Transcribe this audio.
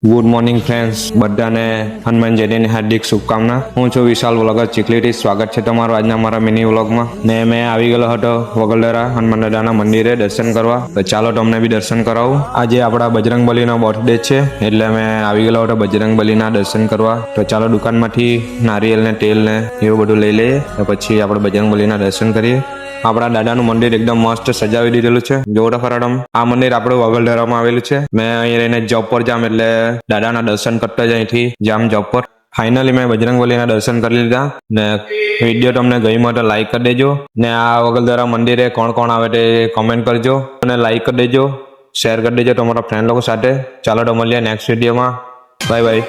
Good morning friends, બધાને હનુમાન જયંતીની હાર્દિક શુભકામના. હું છું વિશાલ વ્લોગર ચીખલીથી. સ્વાગત છે તમારું આજના મારા મિની વ્લોગમાં. ને મેં આવી ગયેલો હતો વગલદરા હનુમાન દાદાના મંદિરે દર્શન કરવા. તો ચાલો તમને બી દર્શન કરાવું. આજે આપણા બજરંગબલીનો બર્થડે છે એટલે મેં આવી ગયેલો હતો બજરંગબલીના દર્શન કરવા. તો ચાલો દુકાનમાંથી નારિયેલ ને તેલ ને એવું બધું લઈ લઈએ. તો પછી આપણે બજરંગબલીના દર્શન કરીએ. આપણા દાદાનું મંદિર એકદમ મસ્ત સજાવી દીધેલું છે. જોવો તો ખરા તમે. આ મંદિર આપણું વગલધરામાં આવેલું છે. મેં અહીં રહીને જોબ પર જામ એટલે દાદાના દર્શન કરતા જ અહીંથી જામ જોબ પર. ફાઇનલી મેં બજરંગબલીના દર્શન કરી લીધા. ને વિડીયો તમને ગઈ તો લાઈક કરી દેજો. ને આ વગલધરા મંદિરે કોણ કોણ આવે તે કોમેન્ટ કરજો અને લાઈક કરી દેજો, શેર કરી દેજો તમારા ફ્રેન્ડ લોકો સાથે. ચાલો તો મળીએ નેક્સ્ટ વિડીયોમાં. Bye bye.